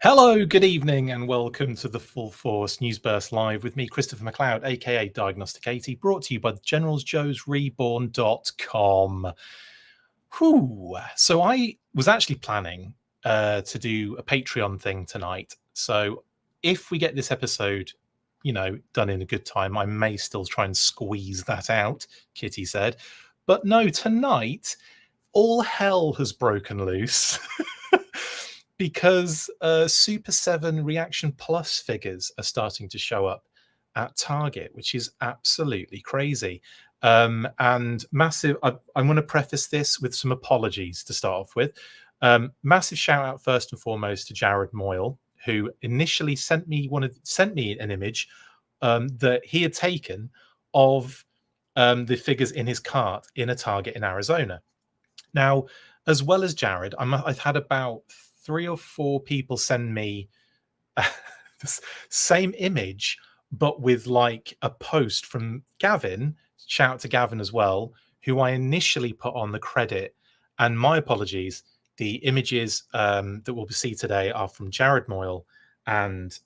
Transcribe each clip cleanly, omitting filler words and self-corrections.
Hello, good evening, and welcome to the Full Force News Burst Live with me, Christopher McLeod AKA Diagnostic 80, brought to you by the Generals Joe's REBORN.com. So I was actually planning to do a Patreon thing tonight. So if we get this episode, done in a good time, I may still try and squeeze that out, Kitty said. But no, tonight, all hell has broken loose. Because Super7 ReAction Plus figures are starting to show up at Target, which is absolutely crazy. And massive, I'm going to preface this with some apologies to start off with. Massive shout out first and foremost to Jared Moyle, who initially sent me an image that he had taken of the figures in his cart in a Target in Arizona. Now, as well as Jared, I've had about 3 or 4 people send me the same image, but with like a post from Gavin. Shout out to Gavin as well, who I initially put on the credit. And my apologies, the images that we'll see today are from Jared Moyle and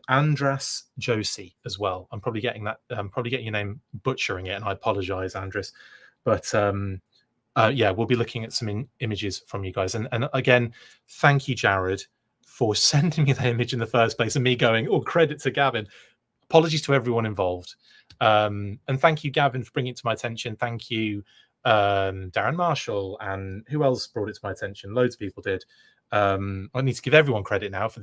Andras Josie as well. I'm probably getting your name butchering it, and I apologize, Andras. But yeah, we'll be looking at some images from you guys. And again, thank you, Jared, for sending me that image in the first place and me going, oh, credit to Gavin. Apologies to everyone involved. And thank you, Gavin, for bringing it to my attention. Thank you, Darren Marshall. And who else brought it to my attention? Loads of people did. I need to give everyone credit now for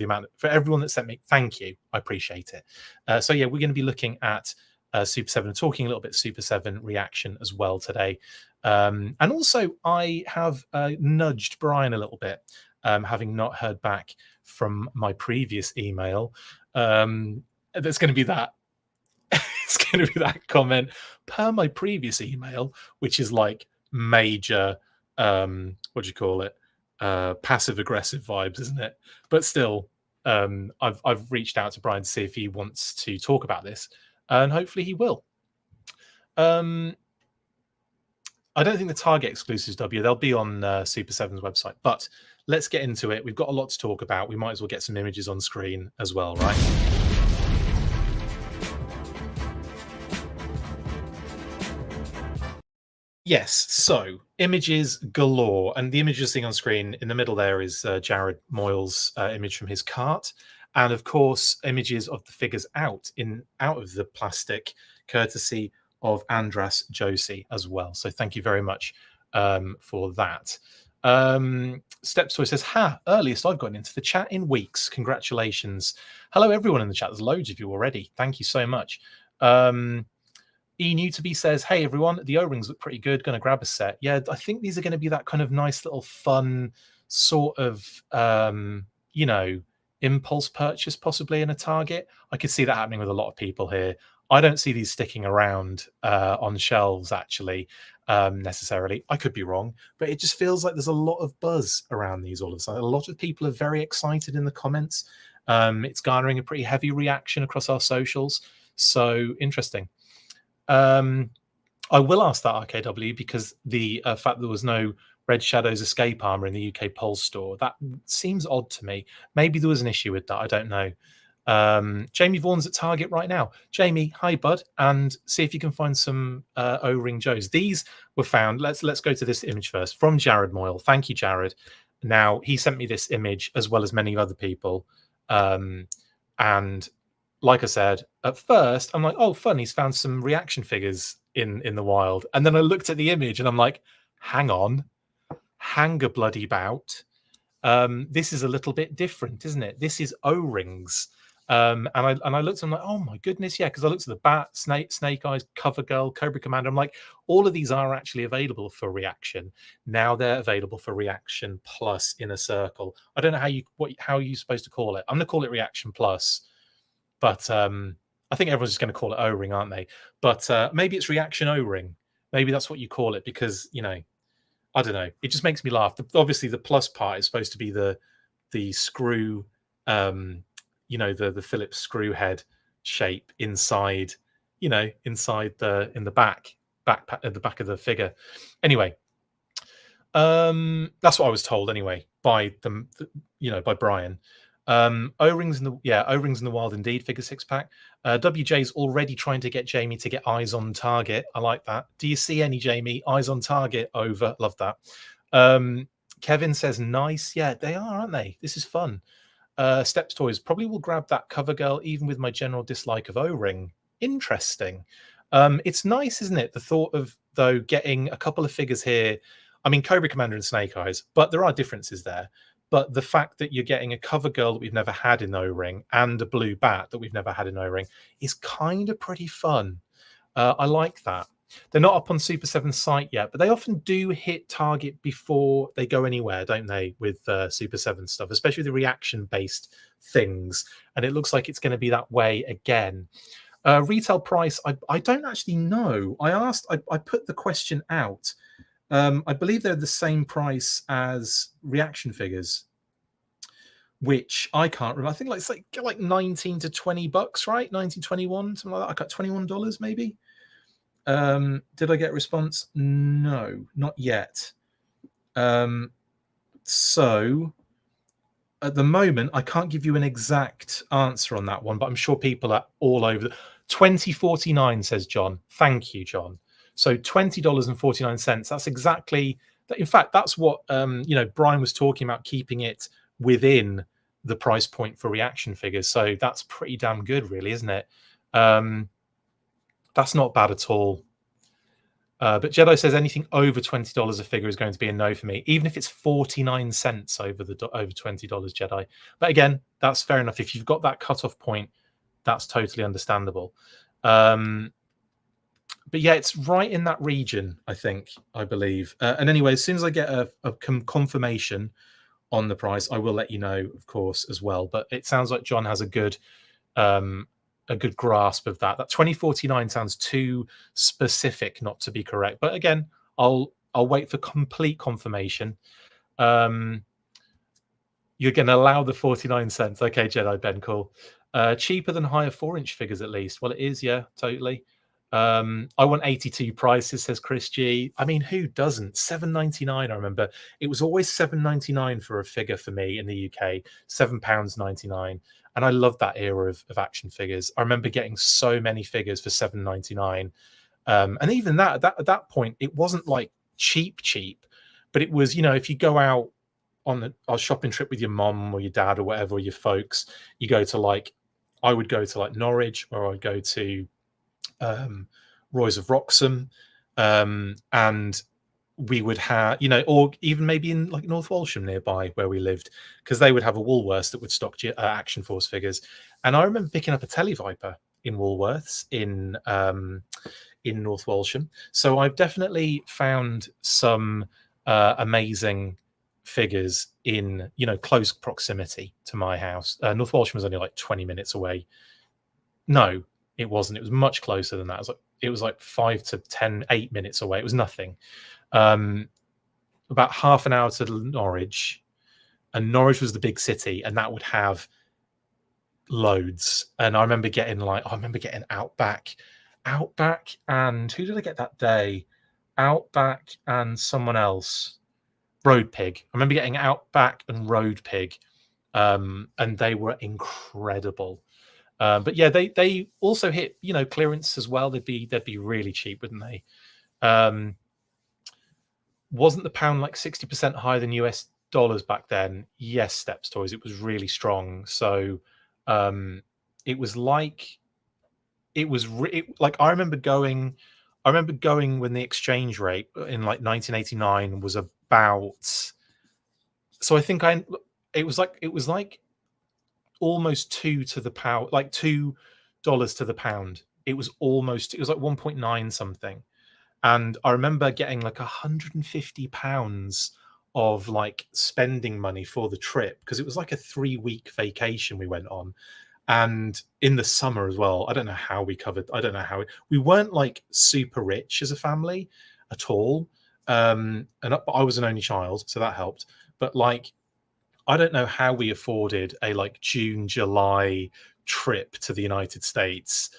everyone that sent me. Thank you. I appreciate it. So yeah, we're going to be looking at Super7 and talking a little bit Super7 ReAction as well today. And also I have nudged Brian a little bit, having not heard back from my previous email. There's going to be that. It's going to be that comment per my previous email, which is like major, what do you call it? Passive aggressive vibes, isn't it? But still, I've reached out to Brian to see if he wants to talk about this. And hopefully he will. I don't think the Target exclusives, they'll be on Super7's website. But let's get into it. We've got a lot to talk about. We might as well get some images on screen as well, right? Yes, so images galore. And the image you're seeing on screen in the middle there is Jared Moyle's image from his cart. And of course, images of the figures out of the plastic, courtesy of Andras Josie as well. So thank you very much for that. Steps Toy says, earliest I've gotten into the chat in weeks. Congratulations. Hello, everyone in the chat. There's loads of you already. Thank you so much. E New to Be says, hey, everyone, the O-rings look pretty good. Going to grab a set. Yeah, I think these are going to be that kind of nice little fun sort of, impulse purchase possibly in a Target. I could see that happening with a lot of people here. I don't see these sticking around on shelves actually necessarily. I could be wrong, but it just feels like there's a lot of buzz around these all of a sudden. A lot of people are very excited in the comments. It's garnering a pretty heavy reaction across our socials. So interesting. I will ask that RKW because the fact there was no Red Shadows escape armor in the UK Pulse store, that seems odd to me. Maybe there was an issue with that. I don't know. Jamie Vaughan's at Target right now. Jamie, hi, bud, and see if you can find some O-Ring Joes. These were found. Let's go to this image first from Jared Moyle. Thank you, Jared. Now, he sent me this image as well as many other people. And like I said, at first, I'm like, oh, fun. He's found some reaction figures in the wild. And then I looked at the image and I'm like, hang on. Hang a bloody bout. This is a little bit different, isn't it? This is O-rings. And I looked, I'm like, oh my goodness, yeah, because I looked at the Bat, Snake Eyes, Cover Girl, Cobra Commander. I'm like, all of these are actually available for reaction. Now they're available for reaction plus Inner Circle. I don't know how you're supposed to call it. I'm gonna call it reaction plus, but I think everyone's just gonna call it O-ring, aren't they? But maybe it's reaction O-ring. Maybe that's what you call it because I don't know. It just makes me laugh. Obviously, the plus part is supposed to be the screw, the Phillips screw head shape inside, inside in the back at the back of the figure. Anyway, that's what I was told anyway by by Brian. O-rings in the wild indeed. Figure 6-pack. WJ's already trying to get Jamie to get eyes on target. I like that. Do you see any, Jamie? Eyes on target over. Love that. Kevin says nice. Yeah, they are, aren't they? This is fun. Steps Toys probably will grab that cover girl, even with my general dislike of O-ring. Interesting. It's nice, isn't it? The thought of, though, getting a couple of figures here. I mean, Cobra Commander and Snake Eyes, but there are differences there. But the fact that you're getting a cover girl that we've never had in O-ring and a blue bat that we've never had in O-ring is kind of pretty fun. I like that. They're not up on Super7's site yet, but they often do hit target before they go anywhere, don't they, with Super7 stuff, especially the reaction-based things. And it looks like it's going to be that way again. Retail price, I don't actually know. I put the question out. I believe they're the same price as reaction figures, which I can't remember. I think it's like 19 to 20 bucks, right? 19, 21, something like that. I got $21 maybe. Did I get a response? No, not yet. So at the moment, I can't give you an exact answer on that one, but I'm sure people are all over. 20.49 says John. Thank you, John. So $20.49. That's exactly. In fact, that's what Brian was talking about, keeping it within the price point for reaction figures. So that's pretty damn good, really, isn't it? That's not bad at all. But Jedi says anything over $20 a figure is going to be a no for me, even if it's 49 cents over $20, Jedi. But again, that's fair enough. If you've got that cutoff point, that's totally understandable. But yeah, it's right in that region, I believe. And anyway, as soon as I get a confirmation on the price, I will let you know, of course, as well. But it sounds like John has a good grasp of that. That 2049 sounds too specific not to be correct. But again, I'll wait for complete confirmation. You're going to allow the 49 cents. Okay, Jedi Ben, cool. Cheaper than higher 4-inch figures, at least. Well, it is, yeah, totally. I want 82 prices, says Chris G. I mean, who doesn't? $7.99. I remember it was always $7.99 for a figure for me in the UK. £7.99. And I love that era of action figures. I remember getting so many figures for $7.99. And even that, at that point, it wasn't like cheap, but it was, if you go out on a shopping trip with your mom or your dad or whatever, or your folks, you go to I would go to Norwich, or I'd go to Roy's of Wroxham, and we would have, or even maybe in North Walsham nearby where we lived, because they would have a Woolworths that would stock Action Force figures. And I remember picking up a Televiper in Woolworths in North Walsham. So I've definitely found some amazing figures in close proximity to my house. North Walsham was only 20 minutes away. No, it wasn't. It was much closer than that. It was like 5 to 10, 8 minutes away. It was nothing. About half an hour to Norwich, and Norwich was the big city, and that would have loads. And I remember getting Outback, and who did I get that day? Outback and someone else. Road Pig. I remember getting Outback and Road Pig, and they were incredible. But yeah, they also hit clearance as well. They'd be really cheap, wouldn't they? Wasn't the pound 60% higher than US dollars back then? Yes, Steps Toys. It was really strong. So it was I remember going when the exchange rate in 1989 was about. So I think it was almost $2 to the pound, $2 to the pound. It was like 1.9 something. And I remember getting £150 of spending money for the trip, because it was a 3-week vacation we went on, and in the summer as well. I don't know how we we weren't super rich as a family at all. And I was an only child, so that helped. But I don't know how we afforded a June, July trip to the United States.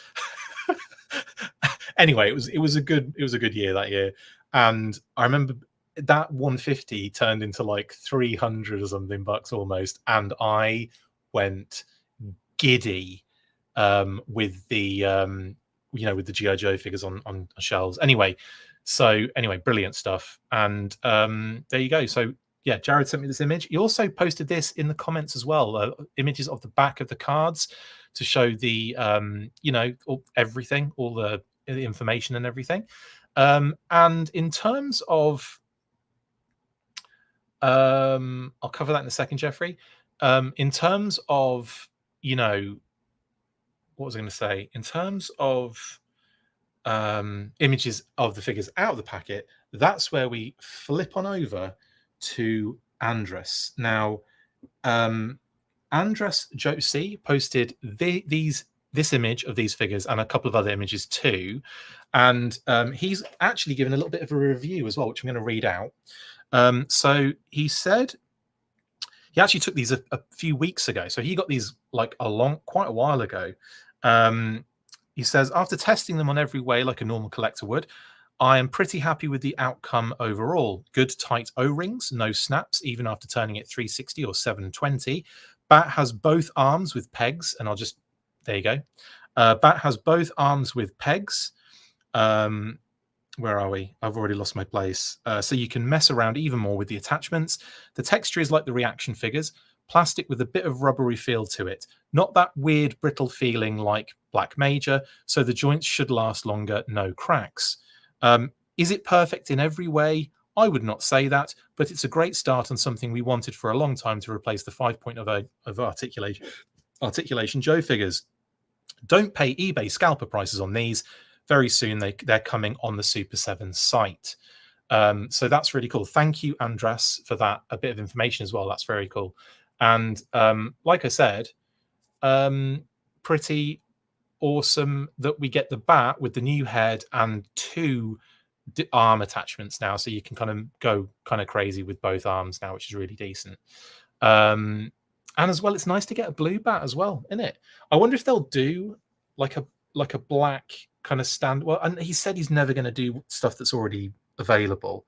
Anyway, it was a good year that year. And I remember that 150 turned into 300 or something bucks almost, and I went giddy with the with the GI Joe figures on shelves. Anyway, brilliant stuff. And there you go. So yeah, Jared sent me this image. He also posted this in the comments as well, images of the back of the cards to show the everything, all the information and everything. And in terms of I'll cover that in a second, Jeffrey. In terms of, what was I going to say? In terms of images of the figures out of the packet, that's where we flip on over to Andres. Now, Andres Josie posted this image of these figures and a couple of other images too, and he's actually given a little bit of a review as well, which I'm going to read out. So he said he actually took these a few weeks ago, so he got these like quite a while ago. He says, after testing them on every way like a normal collector would, I am pretty happy with the outcome overall. Good tight O-rings, no snaps, even after turning it 360 or 720. Bat has both arms with pegs, and there you go. Bat has both arms with pegs. Where are we? I've already lost my place. So you can mess around even more with the attachments. The texture is like the reaction figures, plastic with a bit of rubbery feel to it. Not that weird brittle feeling like Black Major, so the joints should last longer, no cracks. Is it perfect in every way? I would not say that, but it's a great start on something we wanted for a long time to replace the 5.0 of articulation Joe figures. Don't pay eBay scalper prices on these. Very soon they're coming on the Super7 site. So that's really cool. Thank you, Andres, for that. A bit of information as well. That's very cool. And like I said, pretty awesome that we get the bat with the new head and 2 arm attachments now, so you can kind of go kind of crazy with both arms now, which is really decent. And as well, it's nice to get a blue bat as well, isn't it? I wonder if they'll do like a black kind of stand. Well, and he said he's never going to do stuff that's already available.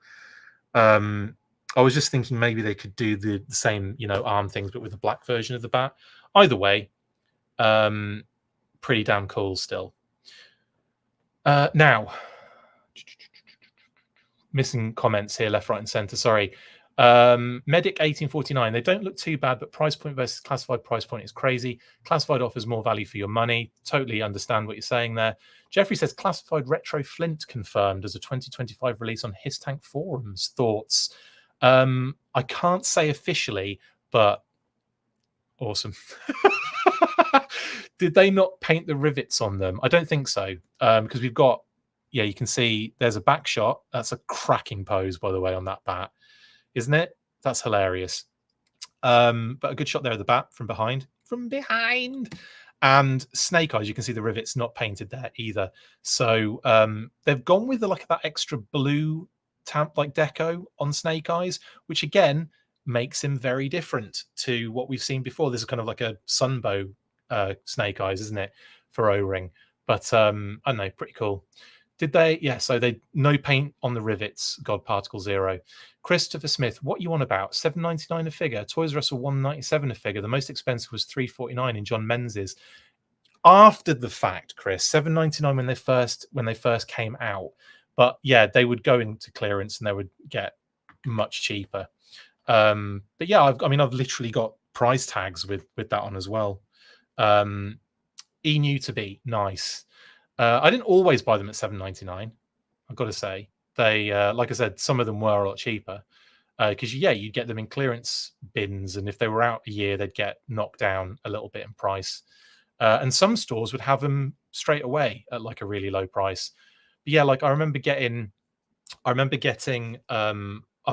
I was just thinking maybe they could do the same, arm things, but with a black version of the bat. Either way, pretty damn cool still. Now, missing comments here, left, right, and center. Sorry. Medic 1849. They don't look too bad, but price point versus classified price point is crazy. Classified offers more value for your money. Totally understand what you're saying there. Jeffrey says classified retro Flint confirmed as a 2025 release on His Tank forums. Thoughts? I can't say officially, but awesome. Did they not paint the rivets on them? I don't think so, because we've got, you can see there's a back shot. That's a cracking pose, by the way, on that bat, isn't it? That's hilarious. But a good shot there of the bat from behind. And Snake Eyes, you can see the rivets not painted there either. So they've gone with that extra blue like deco on Snake Eyes, which again makes him very different to what we've seen before. This is kind of like a Sunbow Snake Eyes, isn't it, for O-Ring? But I don't know, pretty cool. Did they? Yeah, so they no paint on the rivets. God Particle 0. Christopher Smith, what you on about? $7.99 a figure. Toys R Us are $1.97 a figure. The most expensive was $3.49 in John Menzies. After the fact, Chris, $7.99 when they first came out. But yeah, they would go into clearance and they would get much cheaper. But yeah, I've literally got price tags with that on as well. New to be nice. I didn't always buy them at $7.99. I've got to say, they like I said, some of them were a lot cheaper because you'd get them in clearance bins, and if they were out a year, they'd get knocked down a little bit in price. And some stores would have them straight away at like a really low price. But yeah, like I remember getting. I've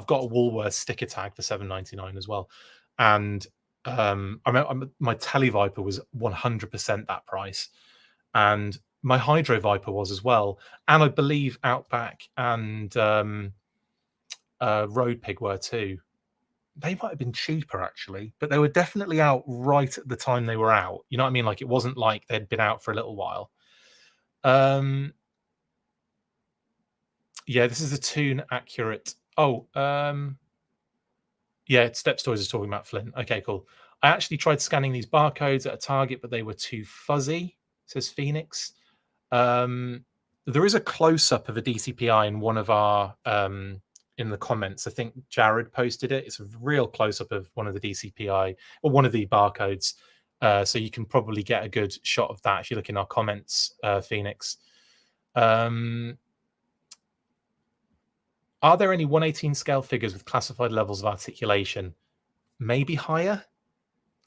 got a Woolworths sticker tag for $7.99 as well, and I remember my Tele Viper was 100% that price, and my Hydro Viper was as well, and I believe Outback and Road Pig were too. They might have been cheaper actually, but they were definitely out right at the time they were out. You know what I mean? Like it wasn't like they'd been out for a little while. Yeah, this is a Toon accurate. Oh, yeah, Steps Toys is talking about Flint. Okay, cool. I actually tried scanning these barcodes at a Target, but they were too fuzzy, says Phoenix. There is a close-up of a DCPI in one of our in the comments. I think Jared posted it. It's a real close-up of one of the DCPI or one of the barcodes. So you can probably get a good shot of that if you look in our comments, Phoenix. Are there any 1/18 scale figures with classified levels of articulation? Maybe higher,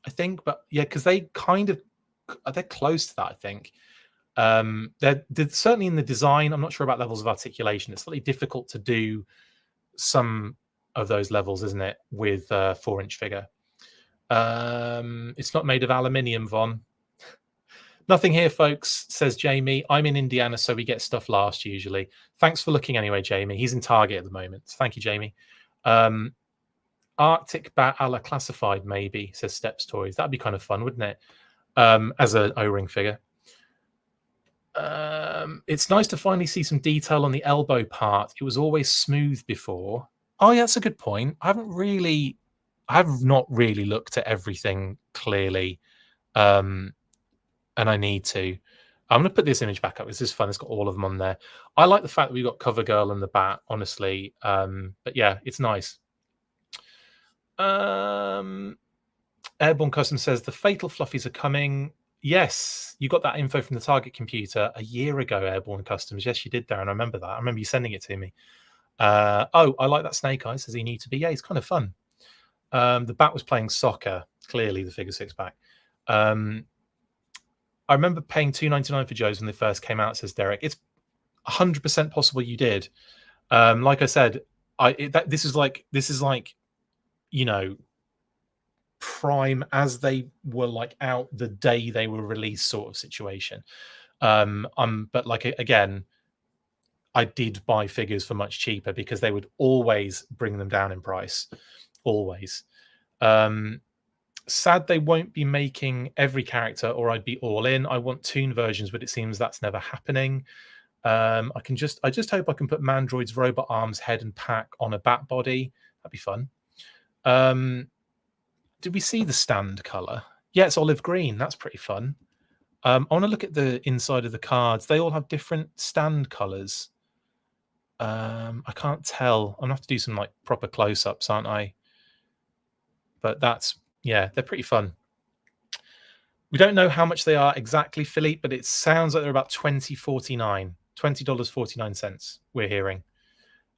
I think, but yeah, because they're close to that, I think. They're certainly in the design. I'm not sure about levels of articulation. It's slightly difficult to do some of those levels, isn't it, with a 4-inch figure? It's not made of aluminium, Von. Nothing here, folks, says Jamie. I'm in Indiana, so we get stuff last usually. Thanks for looking anyway, Jamie. He's in Target at the moment. Thank you, Jamie. Arctic Bat a la classified, maybe, says Steps Toys. That'd be kind of fun, wouldn't it? As an O-ring figure. It's nice to finally see some detail on the elbow part. It was always smooth before. Oh, yeah, that's a good point. I have not really looked at everything clearly. And I need to. I'm going to put this image back up. This is fun. It's got all of them on there. I like the fact that we've got CoverGirl and the Bat, honestly. But yeah, it's nice. Airborne Custom says the Fatal Fluffies are coming. Yes, you got that info from the Target computer a year ago, Airborne Customs. Yes, you did, Darren. I remember that. I remember you sending it to me. Oh, I like that Snake Eyes. Says he needs to be. Yeah, he's kind of fun. The Bat was playing soccer. Clearly, the figure 6-pack. I remember paying $2.99 for Joe's when they first came out, says Derek. It's 100% possible you did. Like I said, this is like, you know, prime as they were like out the day they were released sort of situation. But like, again, I did buy figures for much cheaper because they would always bring them down in price. Always. Sad they won't be making every character, or I'd be all in. I want toon versions, but it seems that's never happening. I just hope I can put Mandroid's robot arms, head, and pack on a bat body. That'd be fun. Did we see the stand color? Yeah, it's olive green. That's pretty fun. I want to look at the inside of the cards. They all have different stand colors. I can't tell. I'm gonna have to do some like proper close-ups, aren't I? But that's, yeah, they're pretty fun. We don't know how much they are exactly, Philippe, but it sounds like they're about $20.49. We're hearing.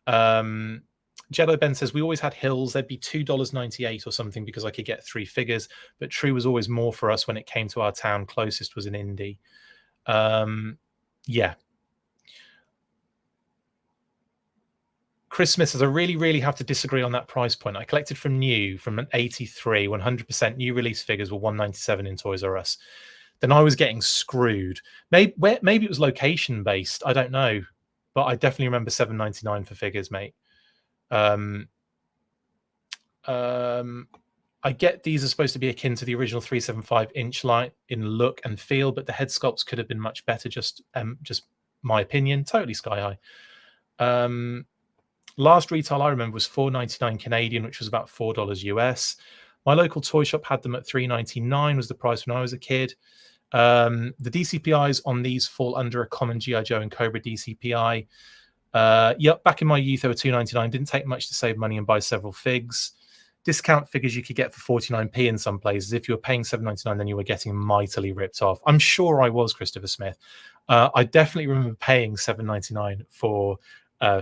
Jedi Ben says we always had hills. There'd be $2.98 or something because I could get 3 figures, but True was always more for us when it came to our town. Closest was in Indy. Yeah. Chris Smith says, I really have to disagree on that price point. I collected from new, from an 83, 100% new release figures were $197 in Toys R Us. Then I was getting screwed. Maybe it was location based. I don't know, but I definitely remember $7.99 for figures, mate. I get these are supposed to be akin to the original 375-inch line in look and feel, but the head sculpts could have been much better. Just my opinion. Totally sky high. Last retail I remember was $4.99 Canadian, which was about $4 US. My local toy shop had them at $3.99 was the price when I was a kid. The DCPIs on these fall under a common G.I. Joe and Cobra DCPI. Yep, back in my youth, they were $2.99. Didn't take much to save money and buy several figs. Discount figures you could get for 49p in some places. If you were paying $7.99, then you were getting mightily ripped off. I'm sure I was, Christopher Smith. I definitely remember paying $7.99 for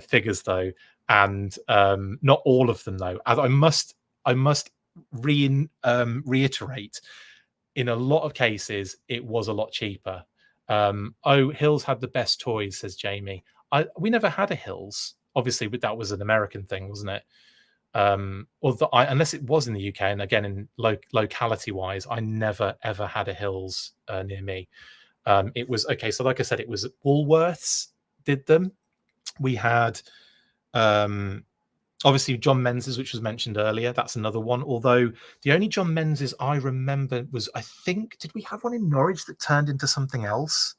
figures, though. And not all of them, though. I must reiterate, in a lot of cases, it was a lot cheaper. Hills had the best toys, says Jamie. We never had a Hills. Obviously, but that was an American thing, wasn't it? Unless it was in the UK, and again, in locality-wise, I never, ever had a Hills near me. It was, okay, so like I said, it was Woolworths did them. We had... obviously John Menzies, which was mentioned earlier. That's another one. Although the only John Menzies I remember was, I think, did we have one in Norwich that turned into something else?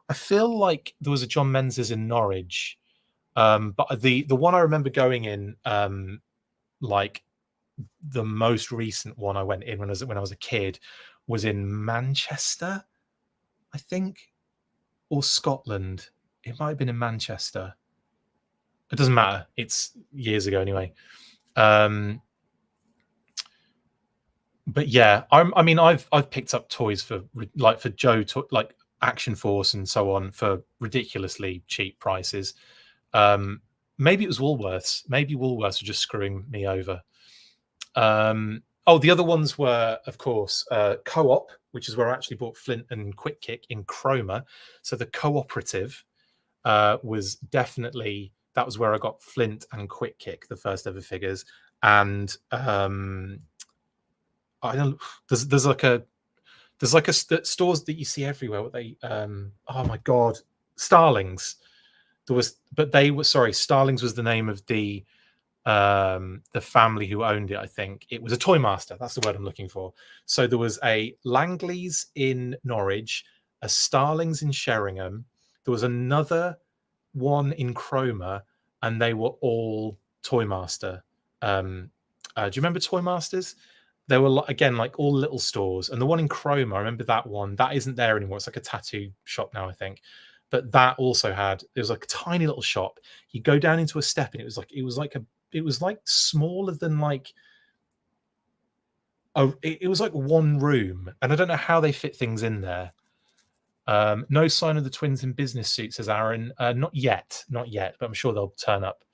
I feel like there was a John Menzies in Norwich, but the one I remember going in, like the most recent one I went in when I was a kid was in Manchester, I think, or Scotland. It might have been in Manchester. It doesn't matter. It's years ago anyway. But yeah, I mean, I've picked up toys for Joe, like Action Force and so on, for ridiculously cheap prices. Maybe it was Woolworths. Maybe Woolworths were just screwing me over. Oh, the other ones were, of course, Co-op, which is where I actually bought Flint and Quick Kick in Chroma. So the cooperative was definitely, that was where I got Flint and Quick Kick, the first ever figures. And I don't. There's like a stores that you see everywhere. What they oh my god, Starlings. There was, but they were, sorry, Starlings was the name of the family who owned it. I think it was a Toy Master. That's the word I'm looking for. So there was a Langley's in Norwich, a Starlings in Sheringham. There was another one in Chroma, and they were all Toy Master. Do you remember Toy Masters? There were, again, like all little stores, and the one in Chroma, I remember that one. That isn't there anymore. It's like a tattoo shop now, I think. But that also had, it was like a tiny little shop. You go down into a step, and it was like smaller than like, it was like one room, and I don't know how they fit things in there. No sign of the twins in business suits, says Aaron. Not yet, but I'm sure they'll turn up.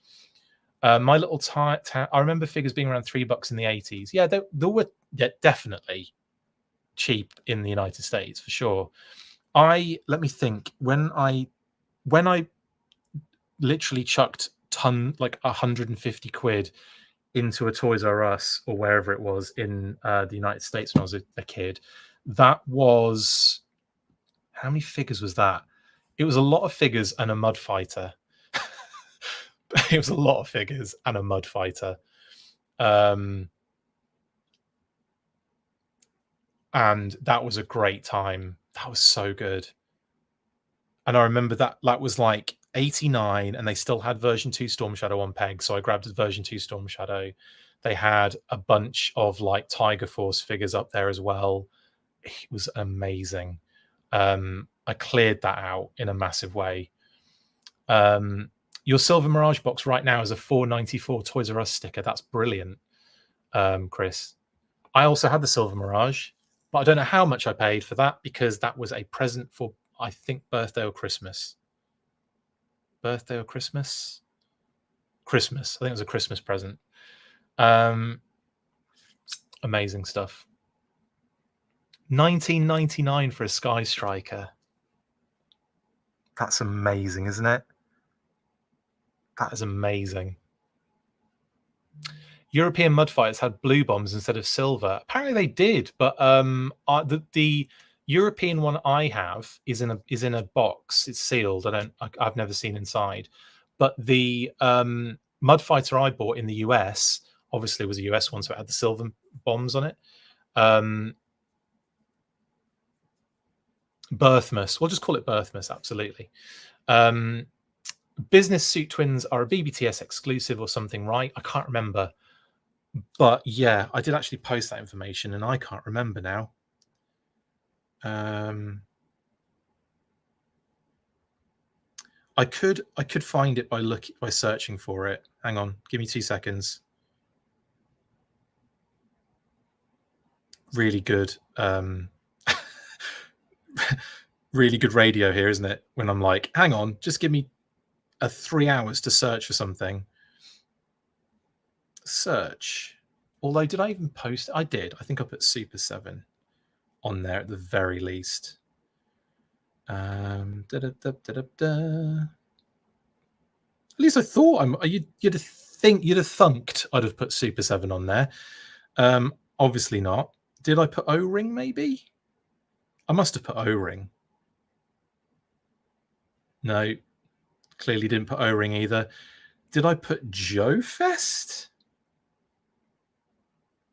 My Little I remember figures being around $3 in the 80s. Yeah, they were definitely cheap in the United States for sure. Let me think. When I literally chucked like 150 quid into a Toys R Us or wherever it was in the United States when I was a kid, that was, how many figures was that? It was a lot of figures and a mud fighter. It was a lot of figures and a mud fighter. And that was a great time. That was so good. And I remember that was like 89, and they still had version 2 Storm Shadow on peg. So I grabbed version 2 Storm Shadow. They had a bunch of like Tiger Force figures up there as well. It was amazing. I cleared that out in a massive way. Your Silver Mirage box right now is a $4.94 Toys R Us sticker. That's brilliant, Chris. I also had the Silver Mirage, but I don't know how much I paid for that, because that was a present for, I think, birthday or Christmas. Birthday or Christmas? Christmas. I think it was a Christmas present. Amazing stuff. $19.99 for a Sky Striker. That's amazing, isn't it? That is amazing. European mud fighters had blue bombs instead of silver. Apparently they did, but the European one I have is in a box. It's sealed. I've never seen inside. But the mud fighter I bought in the US obviously was a US one, so it had the silver bombs on it. Birthmas. We'll just call it Birthmas. Absolutely. Business suit twins are a BBTS exclusive or something, right? I can't remember. But yeah, I did actually post that information, and I can't remember now. I could find it by searching for it. Hang on, give me 2 seconds. Really good, really good radio here, isn't it? When I'm like, hang on, just give me 3 hours to search for something. Search. Although, did I even post it? I did. I think I put Super7 on there at the very least. At least I thought you'd have thunked I'd have put Super7 on there. Obviously not. Did I put O-Ring maybe? I must have put O-Ring. No, clearly didn't put O-Ring either. Did I put Joe Fest?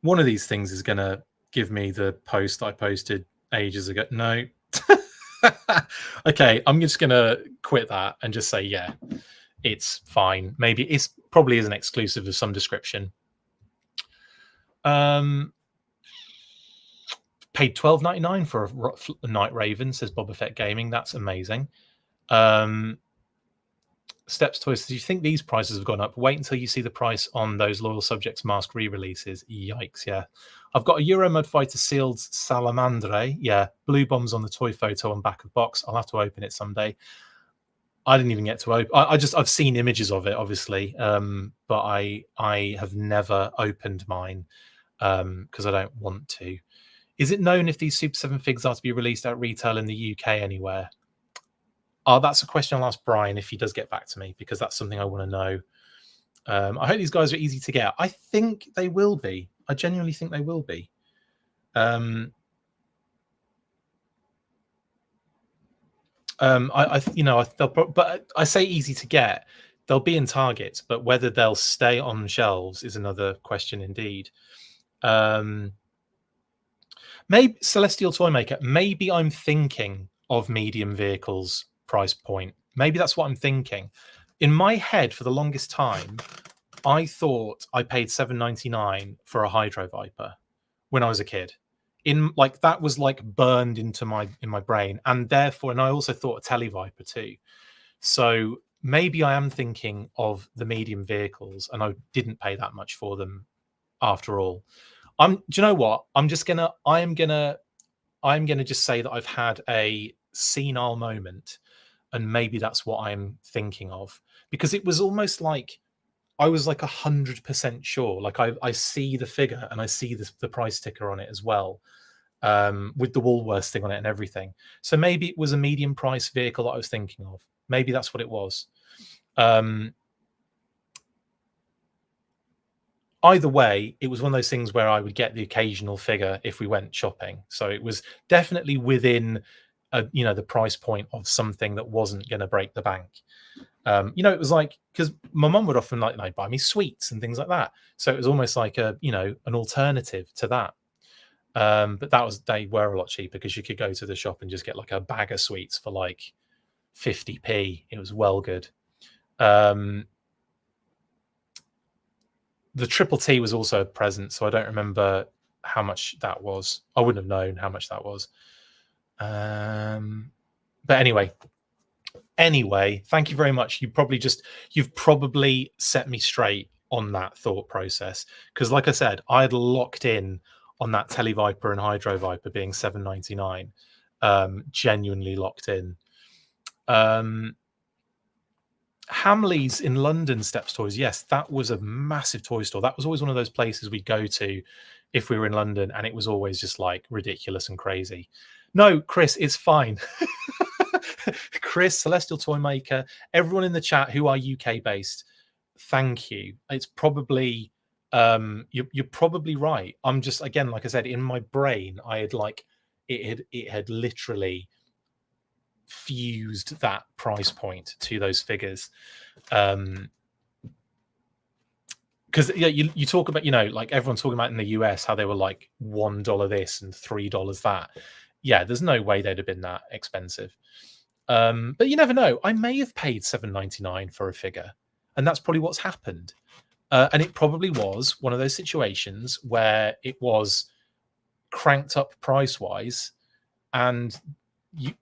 One of these things is going to give me the post I posted ages ago. No. Okay, I'm just going to quit that and just say, yeah, it's fine. Maybe it's probably is an exclusive of some description. Paid $12.99 for a Night Raven, says Boba Fett Gaming. That's amazing. Steps Toys, do you think these prices have gone up? Wait until you see the price on those Loyal Subjects Mask re-releases. Yikes, yeah. I've got a Euro Mud Fighter sealed Salamandre. Yeah, blue bombs on the toy photo on back of box. I'll have to open it someday. I didn't even get to open. I've seen images of it, obviously, but I have never opened mine because I don't want to. Is it known if these Super 7 figs are to be released at retail in the UK anywhere? Oh, that's a question I'll ask Brian if he does get back to me, because that's something I want to know. I hope these guys are easy to get. I think they will be. I genuinely think they will be. But I say easy to get. They'll be in Targets, but whether they'll stay on shelves is another question indeed. Maybe Celestial Toymaker. Maybe I'm thinking of medium vehicles price point. Maybe that's what I'm thinking. In my head, for the longest time, I thought I paid $7.99 for a Hydro Viper when I was a kid. That was like burned into my brain, and therefore, and I also thought a Tele Viper too. So maybe I am thinking of the medium vehicles, and I didn't pay that much for them after all. Do you know what? I am gonna just say that I've had a senile moment, and maybe that's what I'm thinking of, because it was almost like I was like 100% sure. Like I see the figure and I see the price ticker on it as well, with the Woolworths thing on it and everything. So maybe it was a medium price vehicle that I was thinking of. Maybe that's what it was. Either way, it was one of those things where I would get the occasional figure if we went shopping. So it was definitely within, the price point of something that wasn't going to break the bank. It was like, because my mum would often like buy me sweets and things like that. So it was almost like an alternative to that. But they were a lot cheaper, because you could go to the shop and just get like a bag of sweets for like 50p. It was well good. The Triple T was also a present, so I don't remember how much that was. I wouldn't have known how much that was. But anyway, thank you very much. You've probably set me straight on that thought process, because like I said, I had locked in on that Tele Viper and Hydro Viper being $7.99. Genuinely locked in. Hamleys in London, Steps Toys. Yes, that was a massive toy store. That was always one of those places we'd go to if we were in London, and it was always just like ridiculous and crazy. No, Chris, it's fine. Chris, Celestial Toymaker, everyone in the chat who are UK based, thank you. It's probably you're probably right. I'm just, again, like I said, in my brain, I had it had literally fused that price point to those figures. Because you talk about, like everyone's talking about in the US how they were like $1 this and $3 that. Yeah, there's no way they'd have been that expensive. But you never know. I may have paid $7.99 for a figure, and that's probably what's happened. And it probably was one of those situations where it was cranked up price wise, and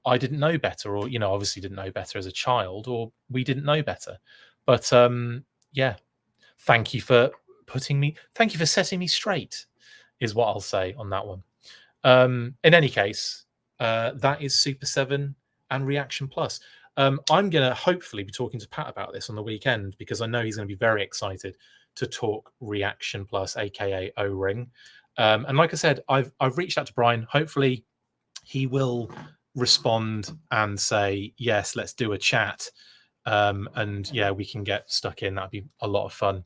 I didn't know better, or obviously didn't know better as a child, or we didn't know better. But yeah, thank you for setting me straight, is what I'll say on that one. In any case, that is Super 7 and Reaction Plus. I'm going to hopefully be talking to Pat about this on the weekend, because I know he's going to be very excited to talk Reaction Plus, aka O-Ring. And like I said, I've reached out to Brian. Hopefully he will respond and say, yes, let's do a chat. And yeah, we can get stuck in. That'd be a lot of fun.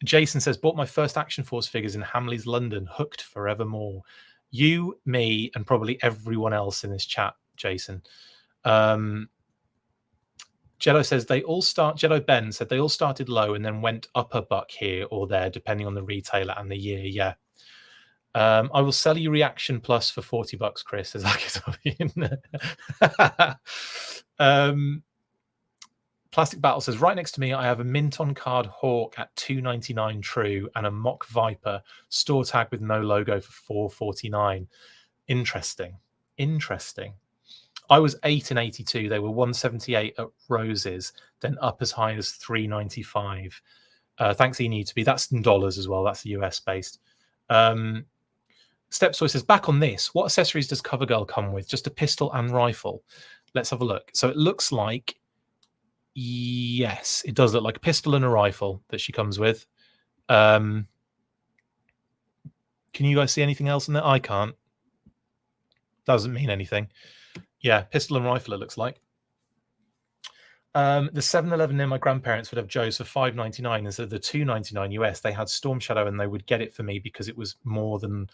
Jason says, bought my first Action Force figures in Hamleys, London, hooked forevermore. You, me, and probably everyone else in this chat, Jason. Jello says Jello Ben said they all started low and then went up a buck here or there, depending on the retailer and the year. Yeah. I will sell you Reaction Plus for $40, Chris, says Akitovian. Plastic Battle says, right next to me, I have a mint on card Hawk at $2.99 true and a mock Viper store tag with no logo for $4.49. Interesting. I was 8 in 82. They were 178 at Roses, then up as high as $3.95. Thanks, E-Need2Be. That's in dollars as well. That's the US based. Stepsoy says, back on this, what accessories does CoverGirl come with? Just a pistol and rifle. Let's have a look. So it looks like, yes, it does look like a pistol and a rifle that she comes with. Can you guys see anything else in there? I can't. Doesn't mean anything. Yeah, pistol and rifle it looks like. The 7-Eleven near my grandparents would have Joe's for $5.99 instead of the $2.99 US. They had Storm Shadow and they would get it for me because it was more than...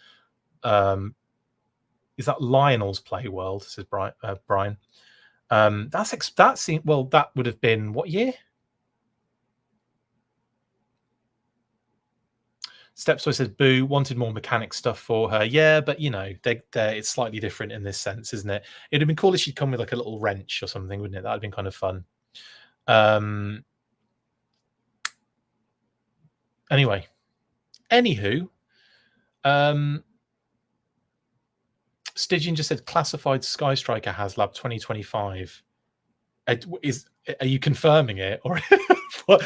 is that Lionel's Play World? Says Brian. That would have been what year? Stepsoy says, boo, wanted more mechanic stuff for her. Yeah, but you know, it's slightly different in this sense, isn't it? It'd have been cool if she'd come with like a little wrench or something, wouldn't it? That'd have been kind of fun. Anyway, anywho, Stygian just said classified Sky Striker HasLab 2025. Are you confirming it, or are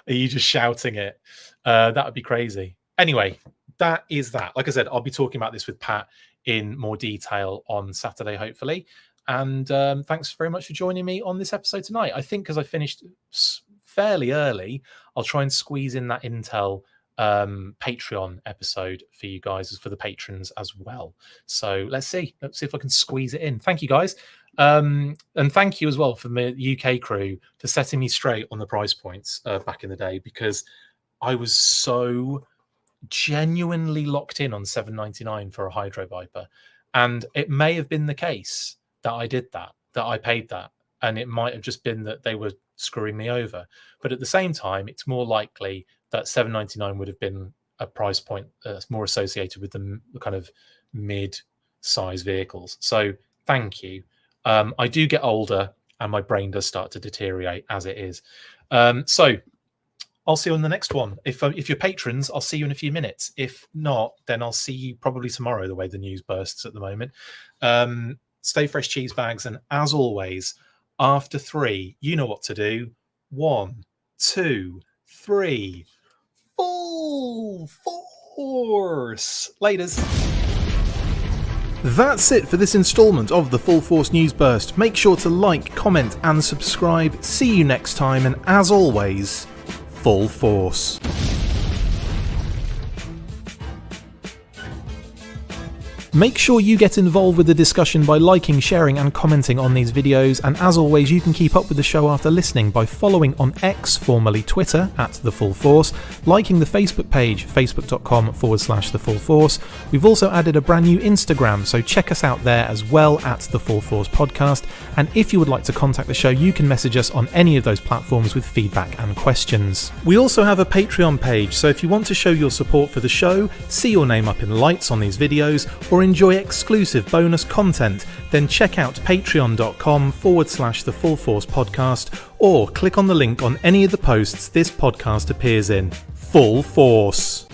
you just shouting it? That would be crazy. Anyway, that is that. Like I said, I'll be talking about this with Pat in more detail on Saturday, hopefully. And thanks very much for joining me on this episode tonight. I think because I finished fairly early, I'll try and squeeze in that Intel Patreon episode for you guys, for the patrons as well. So let's see if I can squeeze it in. Thank you guys, and thank you as well for the UK crew for setting me straight on the price points back in the day, because I was so genuinely locked in on $7.99 for a Hydro Viper, and it may have been the case that I did that I paid that, and it might have just been that they were screwing me over. But at the same time, it's more likely that $7.99 would have been a price point that's more associated with the kind of mid-size vehicles. So thank you. I do get older and my brain does start to deteriorate as it is. So I'll see you on the next one. If you're patrons, I'll see you in a few minutes. If not, then I'll see you probably tomorrow, the way the news bursts at the moment. Stay fresh, cheese bags. And as always, after 3, you know what to do. 1, 2, 3... Full Force. Laters. That's it for this installment of the Full Force News Burst. Make sure to like, comment and subscribe. See you next time, and as always, Full Force. Make sure you get involved with the discussion by liking, sharing and commenting on these videos, and as always you can keep up with the show after listening by following on X, formerly Twitter, @The Full Force, liking the Facebook page, facebook.com/The Full Force. We've also added a brand new Instagram, so check us out there as well, @The Full Force Podcast, and if you would like to contact the show you can message us on any of those platforms with feedback and questions. We also have a Patreon page, so if you want to show your support for the show, see your name up in lights on these videos, or enjoy exclusive bonus content, then check out patreon.com/The Full Force Podcast, or click on the link on any of the posts this podcast appears in. Full Force.